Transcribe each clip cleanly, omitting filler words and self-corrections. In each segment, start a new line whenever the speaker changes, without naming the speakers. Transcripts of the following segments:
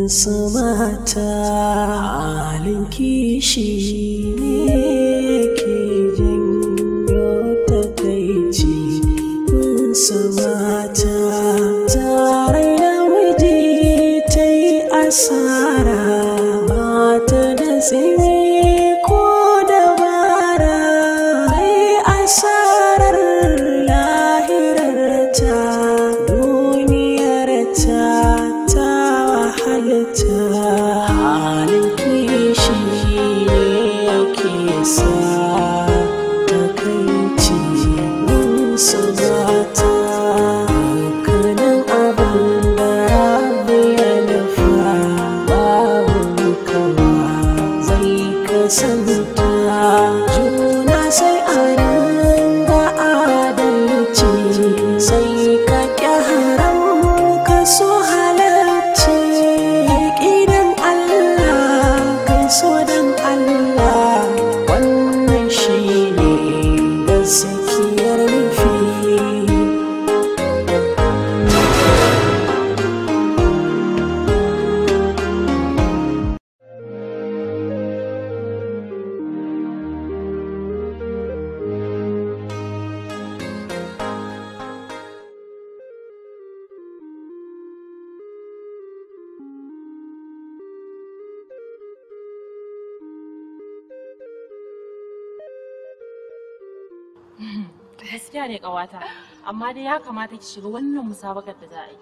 su mata halin kishi ne ke janyo takaici su mata tare da miji ta yi asara mata da tsimi ko dabara mai asarar lahirarta duniyarta ta wahalta halin kishi ne yake sa takaici su zata dukkanin abin da rabu ya nufa babu kawa zai kasanta juna sai a ringa adalci sai ka haram ka so halarci idan Allah kai so dan Allah wannan shi ne gaskiyar nufi.
Gaskiya ne ƙawata, amma dai ya kamata ki shiga wannan musabakar da za a yi.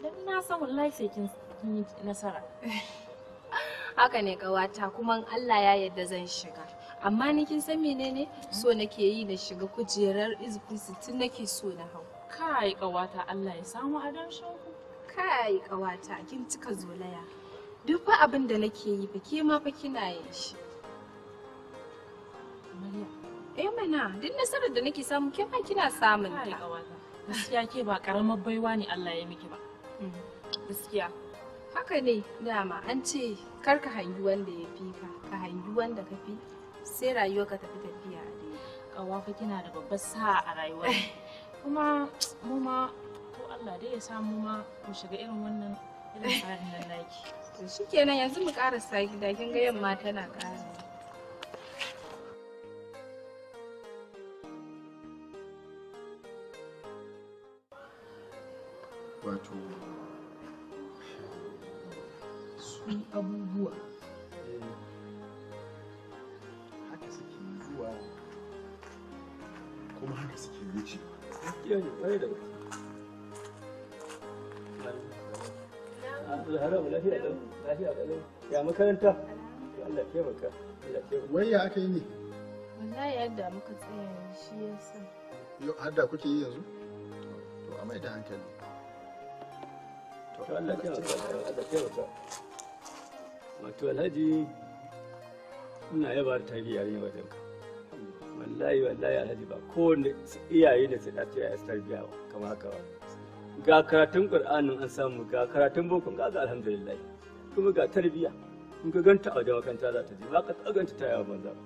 Dan na san wallahi sai kin yi nasara.
Haka ne ƙawata, kuma Allah ya yarda zan shiga. Amma ni kin san menene? So nake yi na shiga kujerar izbi 60 nake so na hau.
Kai ƙawata, Allah ya samu adanshin ku.
Kai ƙawata, kin cika zolaya. Duk fa abin da nake yi fa ke ma fa kina yin shi. Eh mana, duk nasarar da nake samu ke ma kina samun ta.
Gaskiya ke ba karamar baiwa ne Allah ya miki ba. Gaskiya.
Haka ne, dama an ce kar ka hangi wanda ya fi ka hangi wanda ka fi sai rayuwa ka tafi tafiya.
Kawa fa kina da babbar sa'a a rayuwa. Kuma mu ma to Allah dai ya samu ma mu shiga irin wannan irin tsarin nan naki.
To shikenan yanzu mu karasa gida kin ga yamma tana ƙara.
Wato su abubuwa haka suke zuwa kuma haka suke wucewa.
Ya makaranta? Allah taimaka.
Wai ya aka yi ne?
Wallahi yadda muka tsaya shi yasa.
Yau hadda kuke yi yanzu? To a mai da hankali.
To Allah taimaka. Wato Alhaji ina yaba da tarbiyyar yin wajen ka. Wallahi Alhaji ba kowanne iyaye da su dace ya tarbiyya kamar haka ba. Ga karatun Qur'anin an samu, ga karatun boko ga alhamdulillah. Kuma ga tarbiyya. In ka ganta a wajen makaranta za ta je, ba ka tsaganta ta yawa banza ba.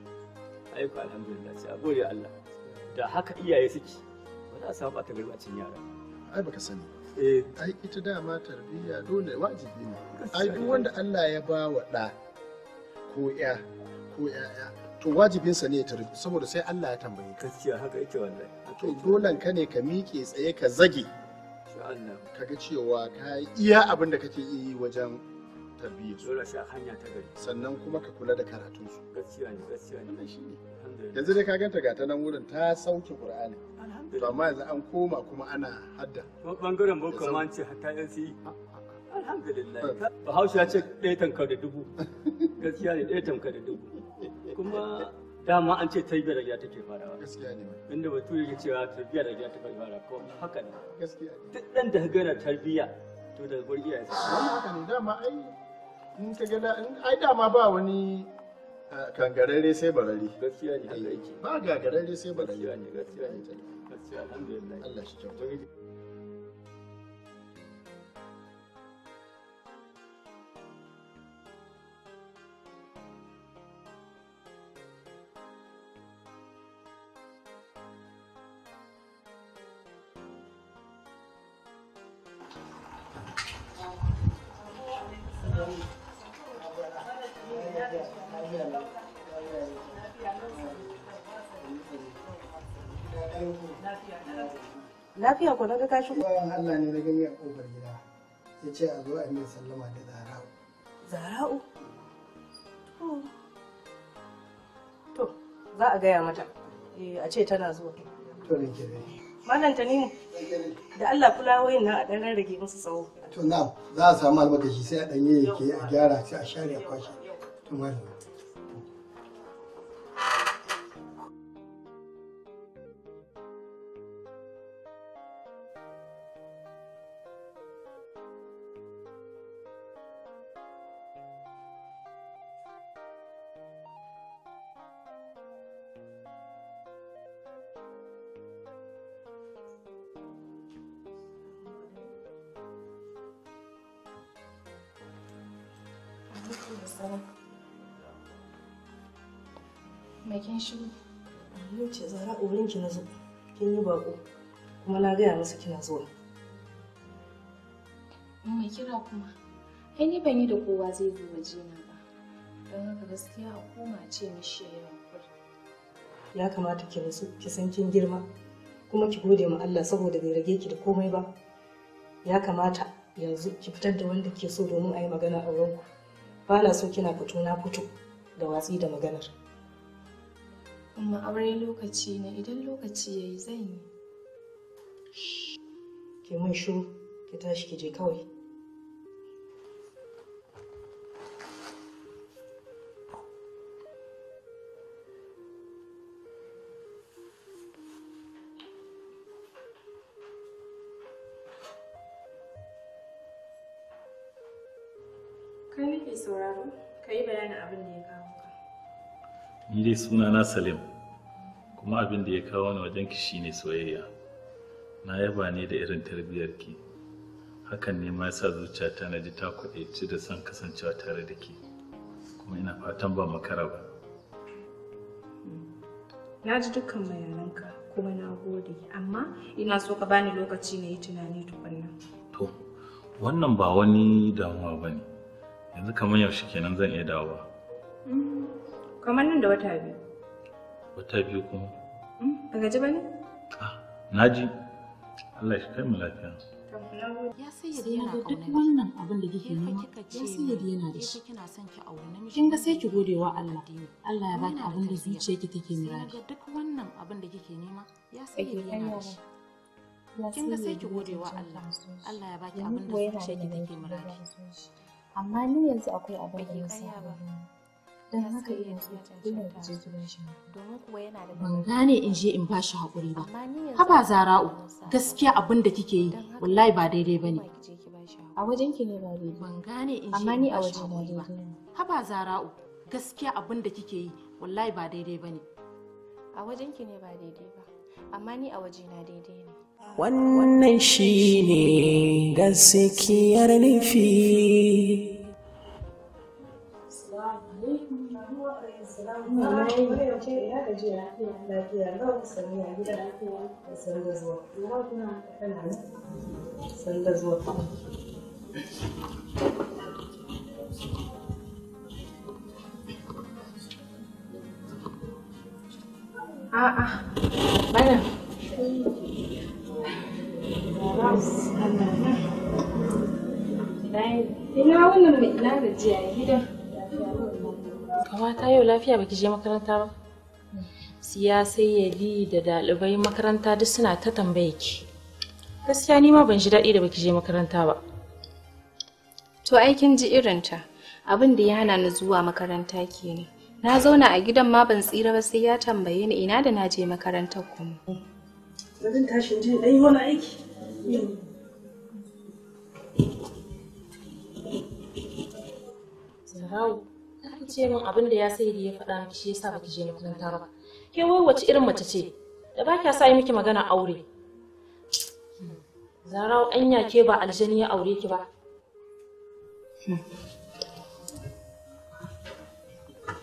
Ai ko alhamdulillah sai a gode Allah. Da haka iyaye suke, ba za a samu ɓata garbacin yara.
Ai baka sani. Ai ita dama tarbiyya dole wajibi ne. Ai duk wanda Allah ya ba wa ɗa ko ya ko ya'ya to wajibinsa ne ya tarbiyya saboda sai Allah ya tambaye ka.
Gaskiya haka yake wallahi.
To dolen ka ne ka miƙe tsaye ka zage.
Allah.
Kaga cewa ka yi iya abin da kake yi wajen tarbiyyar su.
Dole sai hanya ta gari.
Sannan kuma ka kula da karatun su.
Gaskiya ne.
Wannan shi ne. Yanzu dai ka ganta ga ta nan wurin ta sauke Qur'ani. To amma yanzu an koma kuma ana hadda.
Bangaren boko ma an ce hatta yan si. Alhamdulillah. Bahaushe ya ce ɗaya tanka da dubu. Gaskiya ne ɗaya tanka da dubu. Kuma dama an ce tarbiyyar gida take farawa.
Gaskiya ne.
Inda batu yake cewa tarbiyyar gida take farawa ko haka ne.
Gaskiya ne.
Duk ɗan da ka gana tarbiyya to daga gurin iyaye.
Wannan haka ne dama ai in ka ga ai dama ba wani kangararre sai barari.
Gaskiya ne haka yake.
Ba gagararre sai barari.
Gaskiya ne. Gaskiya alhamdulillah.
Allah shi kyauta.
Lafiya ko daga ka shigo?
Bayan Allah ne na gani a kofar gida. Ya ce a zo a yi sallama da Zara'u.
Zara'u? To, za a gaya mata. A ce tana zuwa.
To ne ke dai.
Malam Tanimu, da Allah fulawoyin nan a ɗan rage musu tsawo.
To na za a samu almakashi sai a ɗanye yake a gyara sai a share a kwashe. To malam.
Mai kin shigo?
Ni ce Zara wurin ki na zo. Kin yi bako. Kuma na gaya masa kina zuwa.
Mai kira kuma? Ai ni ban yi da kowa zai zo waje na ba. Don haka gaskiya a koma ce mishi yayin kuri.
Ya kamata ki nutsu, ki san kin girma. Kuma ki gode ma Allah saboda bai rage ki da komai ba. Ya kamata yanzu ki fitar da wanda ke so domin a yi magana a wurin ku. Ba na so kina fito na fito da watsi da maganar.
Amma aure lokaci ne, idan lokaci yayi zan yi.
Ki mun shiru, ki tashi ki je kawai.
Kai nake sauraro, ka yi bayanin abin da ya kawo ka.
Ni dai sunana Salim, kuma abin da ya kawo ni wajenki shine soyayya. Na yaba ne da irin tarbiyyarki. Hakan ne ma yasa zuciyata na ji ta kwaɗaici da son kasancewa tare da ke. Kuma ina fatan ba makara ba.
Na ji dukkan bayananka kuma na gode, amma ina so ka bani lokaci na yi tunani tukunna.
To, wannan ba wani damuwa ba ne. Yanzu kamar yaushe kenan zan iya dawowa.
Kamar nan da wata biyu.
Wata biyu kuma?
Ba gaji ba ne?
Na ji. Allah shi kai mu lafiya.
Ya sayyade yana duk wannan abin da kike nema, ya sayyade yana da shi. Kin ga sai ki gode wa Allah. Allah ya baki abin da zuciyarki take muradi.
Duk wannan abin da kike nema, ya sayyade yana da shi. Kin ga sai ki gode wa Allah. Allah ya baki abin da zuciyarki take muradi.
Amma ni yanzu akwai abin da ya sa don haka ina so ina je gidan shi domin kuwa yana da
ban gane in je in ba shi haƙuri ba. Haba Zara'u, gaskiya abin da kike yi wallahi ba daidai bane.
A wajen ki ne ba daidai.
Ban gane in je
amma ni a
waje
wajen na daidai.
Haba Zara'u, gaskiya abin da kike yi wallahi ba daidai bane.
A wajen ki ne ba daidai ba, amma ni a waje na daidai ne.
Wannan shi ne gaskiyar nufi.
A'a, bana. Ina wannan mai ina gajiya a gida. Kawata yau lafiya baki je makaranta ba? Siyasai yali da ɗalibai makaranta duk suna ta tambaye ki. Gaskiya ni ma ban ji daɗi da baki je makaranta ba.
To ai kin ji irinta. Abin da ya hana ni zuwa makaranta kenan. Na zauna a gidan ma ban tsira ba sai ya tambaye ni ina da na je makarantar kuma.
Zan tashi jin ɗan yi wani aiki.
Zarau, kan ce min abin da ya sai da ya faɗa miki shi yasa baki je makaranta ba. Ke wai wace irin mace ce da ba kya sa yi miki magana aure? Zarau, anya ke ba aljani ya aure ki ba.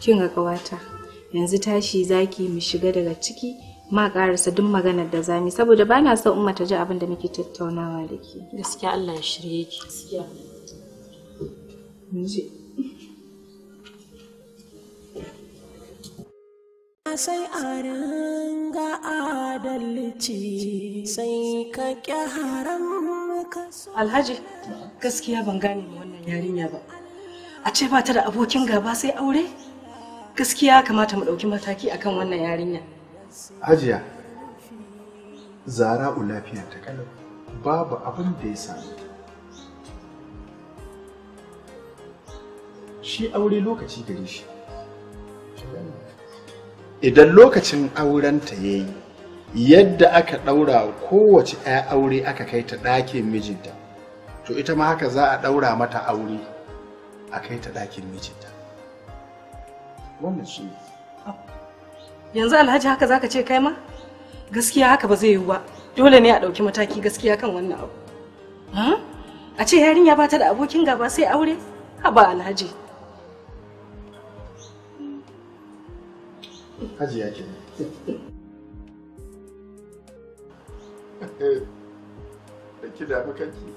Kin ga ƙawata, yanzu tashi zaki mu shiga daga ciki ma ƙarasa duk maganar da zamu saboda ba na son umma ta ji abin da muke tattaunawa da ke.
Gaskiya Allah ya shirye ki. Gaskiya.
Sai a ringa adalci sai ka ƙi haram ka so.
Alhaji, gaskiya ban gane wannan yarinya ba. A ce ba ta da abokin gaba sai aure? Gaskiya kamata mu ɗauki mataki akan wannan yarinya.
Hajiya, Zara'u lafiyar ta kalau, babu abin da ya sami ta. Shi aure lokaci gare shi. Idan lokacin aurenta ya yi, yadda aka ɗaura kowace 'ya aure aka kai ta ɗakin mijinta, to ita ma haka za a ɗaura mata aure a kai ta ɗakin mijinta. Wannan shi ne.
Yanzu Alhaji haka zaka ce kai ma? Gaskiya haka ba zai yiwu ba. Dole ne a ɗauki mataki gaskiya kan wannan abu. A ce yarinya ba ta da abokin gaba sai aure? Haba Alhaji.
Hajiya ke da ki damu kanki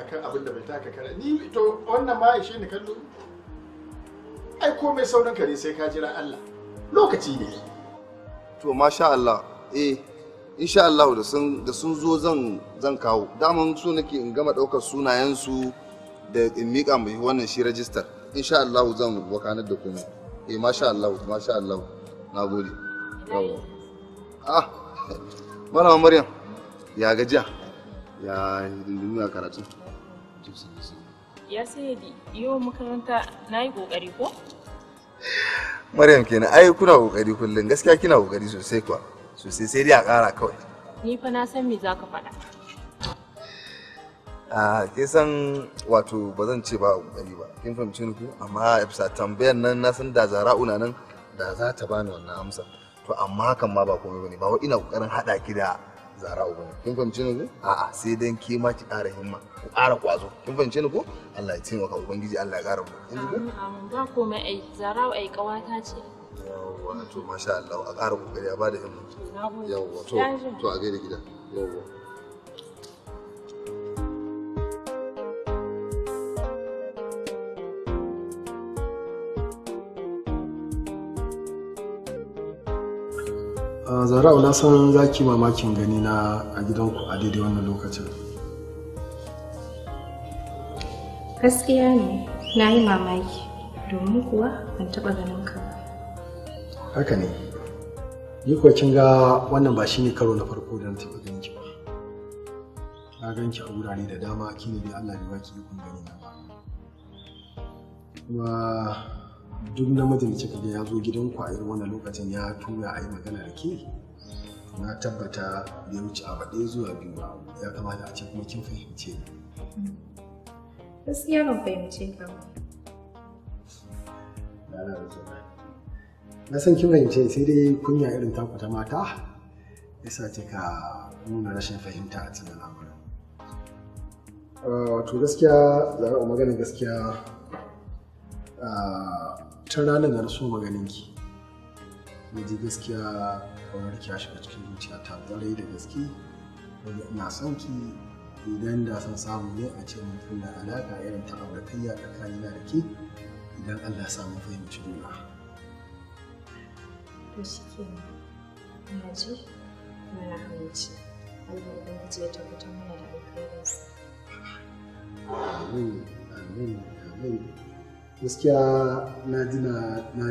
akan abin da bai taka kara ni to wannan ma ishe ni kallo. Ai komai sauran kare sai ka jira Allah, lokaci ne.
To masha Allah, insha Allah da sun zo zan kawo. Daman so nake in gama daukar sunayen su da in mika mai wannan shi register. Insha Allah zan wakanar da komai. Masha Allah. Na gode. Malama Maryam, ya gajiya? Ya duniya karatu?
Ya sayyadi, yau makaranta na yi ƙoƙari ko?
Maryam kenan, ai kuna ƙoƙari kullum, gaskiya kina ƙoƙari sosai kuwa. Sosai sai dai a ƙara kawai.
Ni fa na san me za ka faɗa.
Ke san wato ba zan ce ba ƙoƙari ba, kin fahimci ni ko? Amma bisa tambayar nan na san da Zara'u na nan da za ta bani wannan amsa. To amma hakan ma ba komai bane, ba wai ina kokarin hada ki da Zara'u bane. Kin fahimce ni ko? A'a, sai dan ke ma ki ƙara himma, ku ƙara kwazo. Kin fahimce ni ko? Allah ya taimaka, ubangiji Allah ya ƙara mu.
Amin, ba komai ai, Zara'u ai ƙawata ce.
Yawwa, to masha Allah, a ƙara kokari a bada himma. Yawwa, to a gaida gida. Yawwa.
Zara'u, na san za ki mamakin gani na a gidanku a daidai wannan lokacin.
Gaskiya ne, na yi mamaki, domin kuwa ban taɓa ganin ka ba.
Haka ne, ni kuwa kin ga wannan ba shine karo na farko da na taɓa ganin ki ba. Na gan ki a wurare da dama, kine dai Allah bai baki ikon gani na ba. Kuma duk namijin da kika ga ya zo gidanku a irin wannan lokacin ya tura a yi magana da ke, na tabbata bai wuce abu ɗaya zuwa biyu ba. Ya kamata a ce kuma kin fahimce ni.
Gaskiya ban fahimce ka ba.
Na san kin fahimce sai dai kunya irin taku ta mata yasa kika nuna rashin fahimta a cikin al'amuran. Wato gaskiya Zara'u, maganin gaskiya tun ranar da na so maganinki na ji gaskiya ƙaunar ki ya shiga cikin zuciyata ƙwarai da gaske. Ina son ki, idan da san samu ne a ce mutum da alaƙa irin ta auratayya tsakanina da ke, idan Allah ya samu fahimci juna.
To shi ke ina ji mana aminci. Allah ubangiji ya tabbatar mana da alkhairinsa.
Amin. Gaskiya na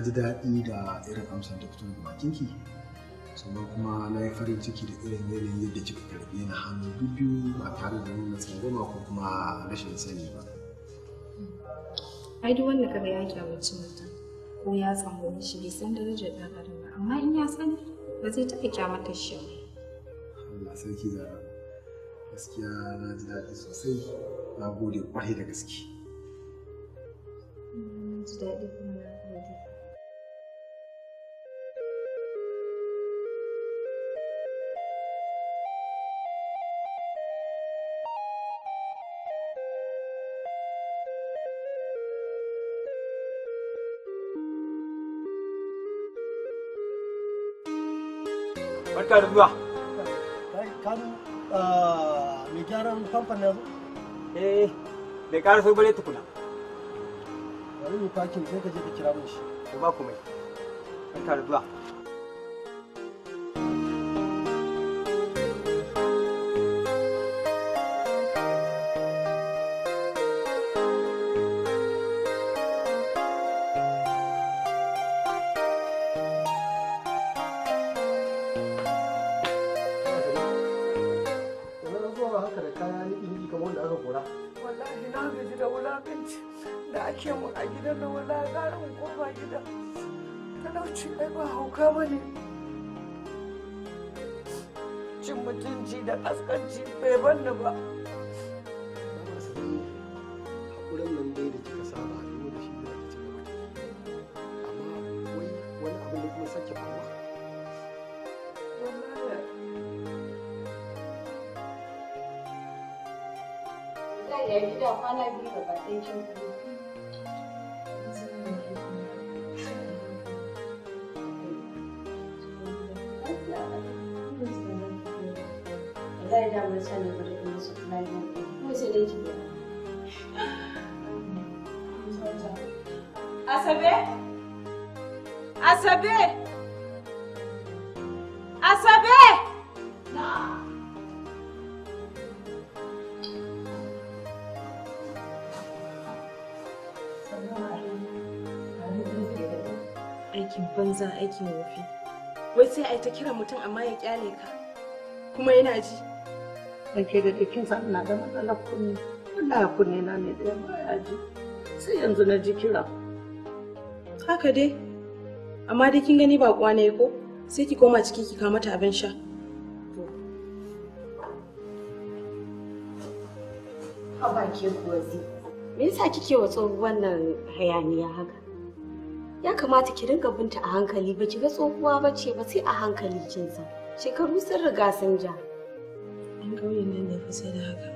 ji daɗi da irin amsar da fito daga bakinki, sannan kuma na yi farin ciki da irin yanayin yadda kika karɓe na hannu biyu ba tare da nuna tsangwama ko kuma rashin sani ba.
Ai duk wanda kaga ya kyamaci mutum ko ya tsangwame shi bai san darajar ɗan adam ba, amma in ya sani ba zai taɓa kyamatar shi ba.
Allah sarki Zara, gaskiya na ji daɗi sosai, na gode ƙwarai da gaske.
Ji daɗi kuma na gode.
Barka da zuwa.
Kan mai gyaran famfon yanzu?
Bai ƙara so bare tukuna.
bari mu fakin sai ka je ka kira mun shi.
To ba komai. An tare zuwa.
da ake mun a gidan nan wala gara mun koma gida talauci ai ba hauka ba ne cin mutunci da kaskanci bai banni ba
hakurin nan dai da kika saba a yau da shi da ki ci gaba amma wai wani abu ne kuma sake faruwa
wallahi ya gida kwana biyu da bakin kin wallahi da mun sani bari in su kula da mu sai dai ki Asabe Asabe Asabe
aikin banza aikin wofi wai sai ai ta kira mutum amma ya kyale ka kuma yana ji
ake da kin san ina da matsalar kunne wallahi kunne na ne da baya ji sai yanzu na ji kira
haka dai amma dai kin gani ba kuwa ne ko sai ki koma ciki ki kawo mata abin sha
haba ke kuwa zi me yasa kike wa tsohuwan nan hayaniya haka ya kamata ki rinka binta a hankali ba ki ga tsohuwa ba ce ba sai a hankali kin san shekaru sun riga sun ja
an kauye nan ne fa sai da haka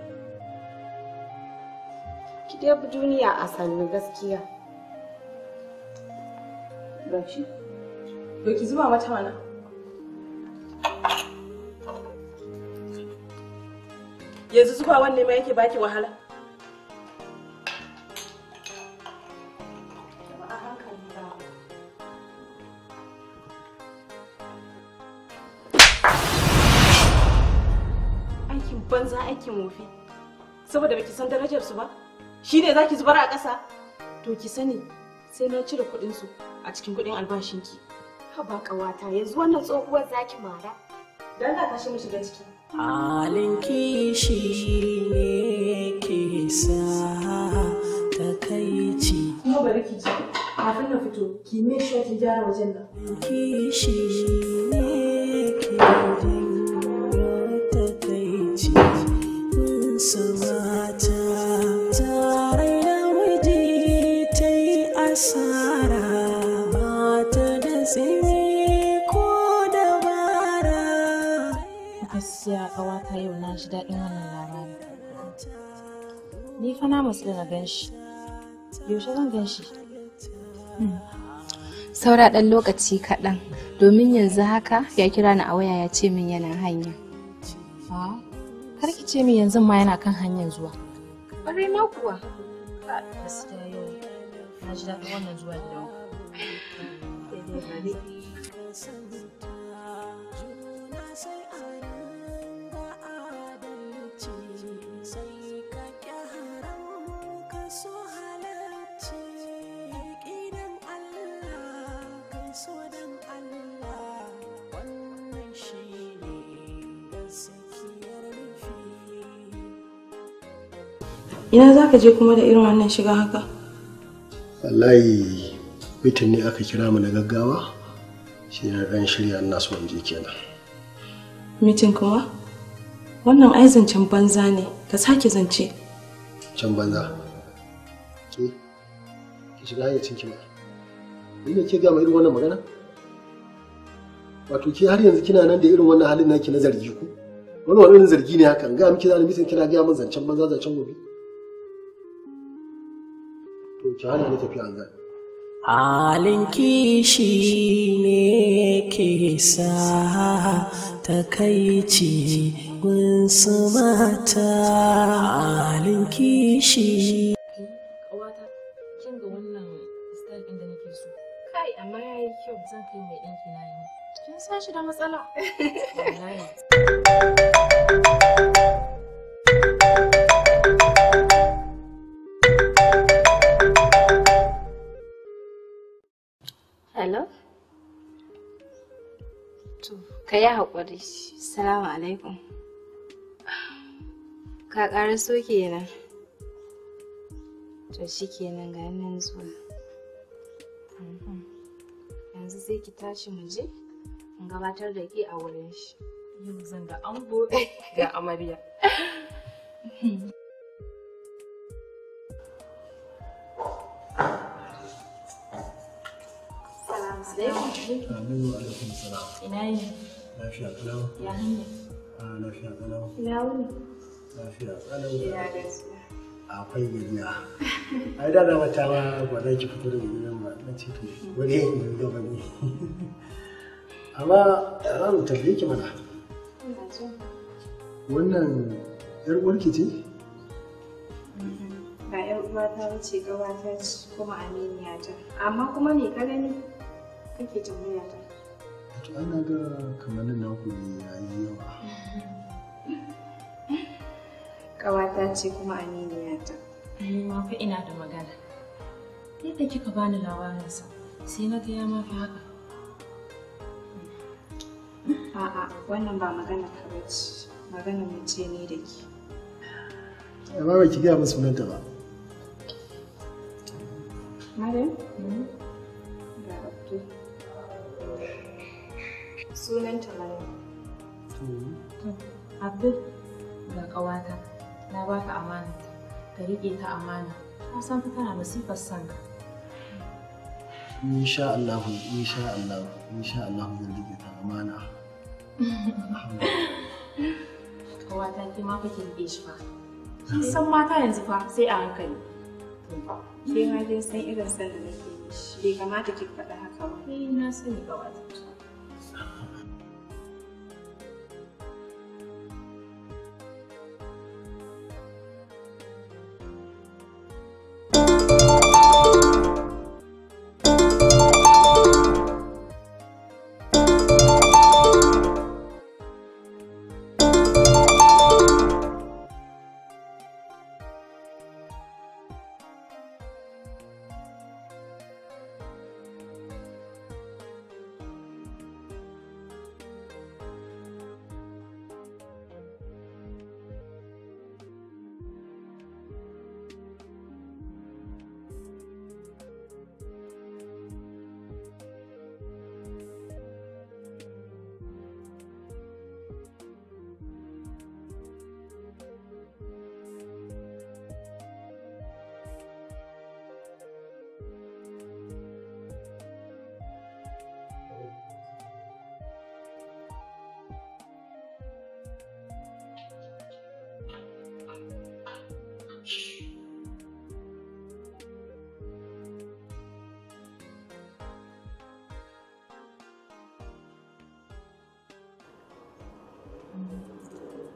ki dai bi duniya a sannu gaskiya
gashi to ki zuba mata mana yanzu zuba wanne ma yake baki wahala banza aikin wofi saboda baki san darajar su ba shine zaki zubar a ƙasa to ki sani sai na cire kuɗin su a cikin kuɗin albashinki
haba ƙawata yanzu wannan tsohuwar zaki mara
dan da tashi mu shiga ciki
halin kishi ne ke sa takaici
kuma bari ki ji kafin na fito ki me shi ki gyara wajen nan
kishi ne ke samata tare da miji ta yi asara mata da tsimi ko dabara
gaskiya ƙawata yau na ji daɗin wannan labari ni fa na matsu da na gan shi yaushe zan gan shi
saura ɗan lokaci kaɗan domin yanzu haka ya kira ni a waya ya ce min yana hanya
har ki ce min yanzu ma yana kan hanyar zuwa.
Ƙwarai ma kuwa.
Gaskiya yau na ji daɗin wannan zuwa gidan ku.
Ina za ka je kuma da irin wannan shiga haka?
Wallahi mitin ne aka kira mu na gaggawa shi na ɗan shirya ina so in je kenan.
Mitin kuma? Wannan ai zancen banza ne, ka sake zance.
Can banza? Ki shiga hayyacin ki ma. Ni ne ke gama irin wannan magana? Wato ki har yanzu kina nan da irin wannan halin naki na zargi ku? Wani irin zargi ne haka? Ga miki zan mitin kina ga min zancen banza zancen gobe. To ki hana ni tafiya an gani.
halin kishi ne ke sa takaici gunsu mata halin kishi.
Ƙawata, kin ga wannan
Kai amma yayi kyau.
Zan kai mai ɗinki na yi. Kin san shi da matsala. Wallahi.
Hello? To, ka yi haƙuri. Salamu alaikum. Ka ƙara so kenan. To shi kenan ga nan zuwa. Yanzu sai ki tashi mu je in gabatar da ke a wurin shi.
Yau zan ga ango ga amarya.
Aminu alaikum salam.
Ina yi?
Lafiya kalau.
Ya hanya?
Lafiya kalau.
Ina wuni?
Lafiya kalau.
Ya gaskiya.
Akwai gajiya. Ai da mata ma ba za ki fito daga gidan ba na ce to wani yin gaba ne. Amma za mu tafi ki mana. Wannan yar uwarki ce?
Ba yar uwata ba ce gabata ce kuma aminiya ta. Amma kuma me ka gani? Kake tambaya ta.
To ana ga kamannin naku ne yayi yawa.
Ƙawata ce kuma aminiya ta.
Ni ma fa ina da magana. Yadda kika bani labarinsa, sai na ga ya ma fi haka.
A'a, wannan ba magana ka bace. Magana mu ce ni da ke.
Amma ba ki gaya min sunanta ba.
Maryam? Ga Abdul. Sunanta Maryam.
Abdul, ga ƙawata, na baka amana. Ka riƙe ta amana. Ka san fa tana masifar son ka.
Insha Allah zan rike ta amana.
Ƙawata ke ma kake riƙe shi fa. Kin san mata yanzu fa sai a hankali.
Ke ma dai san irin san da nake yi shi. Bai kamata ki faɗa haka ba.
Na sani ƙawata.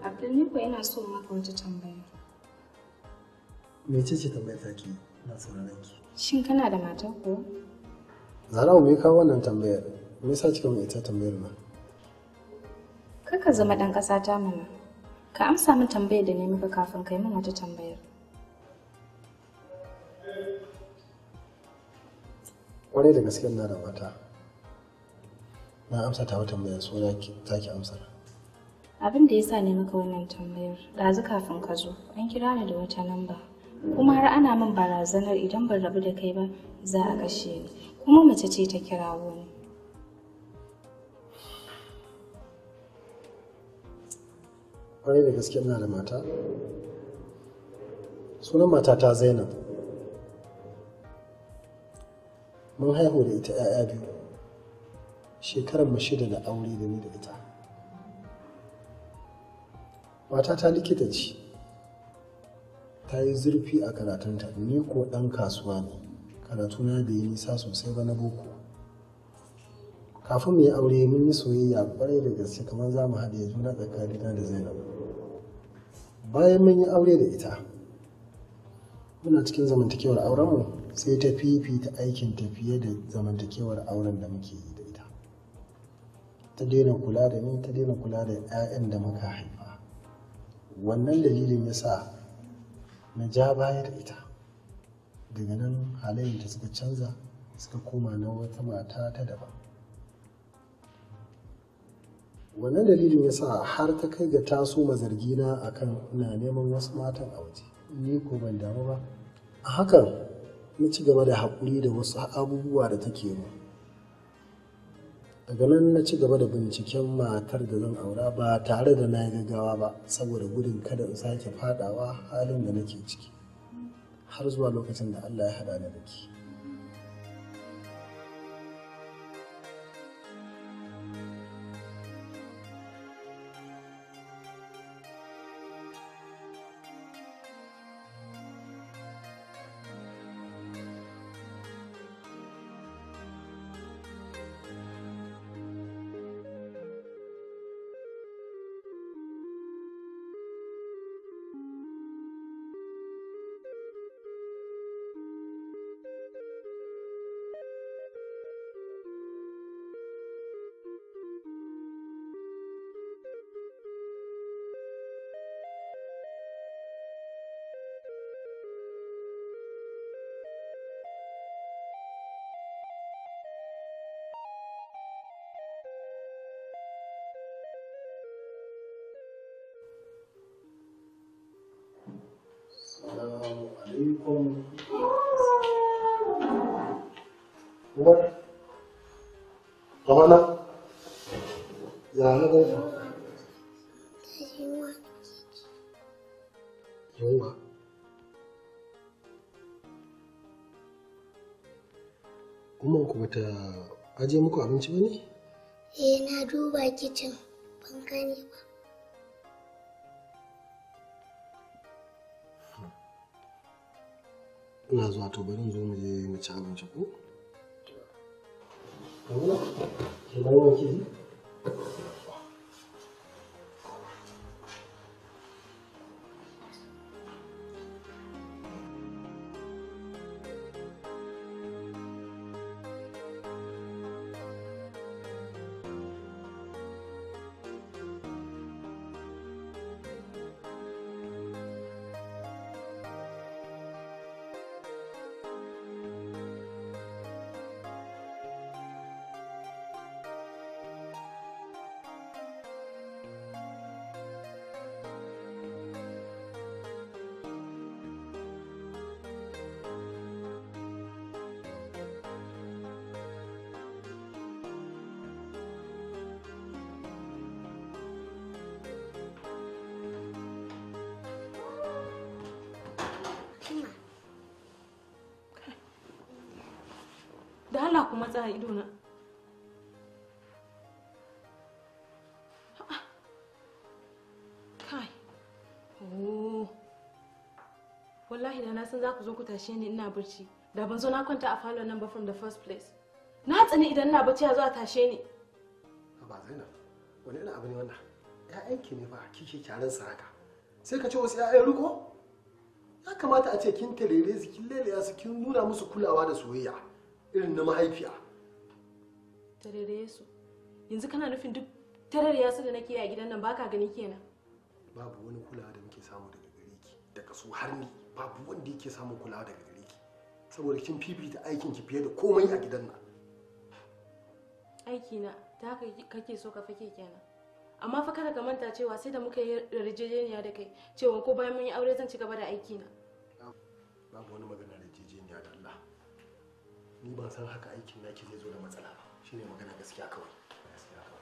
Abdul, ni ko ina so maka wata tambaya.
Mece ce tambayar taki? Na sauraron ki.
Shin kana da mata ko?
Zara'u me kawo wannan tambayar? Me yasa kika mai ita tambayar nan?
Kaka zama ɗan ƙasa ta mana. Ka amsa min tambayar da ne maka kafin kai min wata tambayar.
Kwarai da gaske na da mata. Na amsa ta wata tambayar so taki amsar.
Abin da ya sa ne maka wannan tambayar, ɗazu kafin ka zo, an kira ni da wata lamba. Kuma har ana min barazanar idan ban rabu da kai ba, za a kashe ni. Kuma mace ce ta kirawo ni.
Kwarai da gaske ina da mata. Sunan matata Zainab. Mun haihu da ita 'ya'ya biyu. Shekarar mu 6 da aure da ni da ita. Matata likita ce. Ta yi zurfi a karatunta, ni ko ɗan kasuwa ne. Karatuna bai yi nisa sosai ba na boko. Kafin mu yi aure mun yi soyayya kwarai da gaske kamar za mu haɗe juna tsakanina da Zainab. Bayan mun yi aure da ita, muna cikin zamantakewar aurenmu sai ta fifita aikin ta fiye da zamantakewar auren da muke yi da ita. Ta daina kula da ni, ta daina kula da 'ya'yan da muka haifa. Wannan dalilin ya sa na ja baya da ita. Daga nan halayyarta suka canza, suka koma na wata mata ta daban. Wannan dalilin ya sa har ta kai ga taso mazargina akan ina neman wasu matan a waje. Ni ko ban damu ba. A hakan na ci gaba da haƙuri da wasu abubuwa da take mu. Daga nan na ci gaba da binciken matar da zan aura ba tare da na yi gaggawa ba, saboda gudun kada in sake fadawa halin da nake ciki, har zuwa lokacin da Allah ya haɗa ni da ke. Assalamu alaikum. Umar, Amana, ya na ganka? Yunwa. Umar ku bata aje muku abinci ba ne?
Na duba kicin ban gani ba.
Ina zuwa, to bari zo mu je mu ci abinci ko? Kamar ke bayan wakili?
Da Allah ku matsa ido na. Kai. Oh. Wallahi da na san za ku zo ku tashe ni ina barci. Da ban zo na kwanta a falon nan ba from the first place. Na tsani idan ina barci ya zo a tashe ni.
Ba Zainab, wani irin abu ne wannan? ‘Ya'yanki ne ba kike kyaran saraka. Sai ka ce wasu ‘ya'yan riko? Ya kamata a ce kin talere su, kin lelaya su, kin nuna musu kulawa da soyayya irin na mahaifiya.
Tarere su. Yanzu kana nufin duk tarere su da nake a gidan nan baka gani kenan?
Babu wani kulawa da muke samu daga gare ki, daga su har ni babu wanda yake samun kulawa daga gare ki. Saboda kin fifita aikin ki fiye da komai a gidan nan.
Aiki na ta haka kake so ka fake kenan. Amma fa kada ka manta cewa sai da muka yi yarjejeniya da kai cewa ko bayan mun yi aure zan ci gaba da aiki na.
Babu wani magana yarjejeniya da Allah. Ni ban san haka aikin naki zai zo da matsala ba. Shine magana gaskiya kawai. Gaskiya kawai.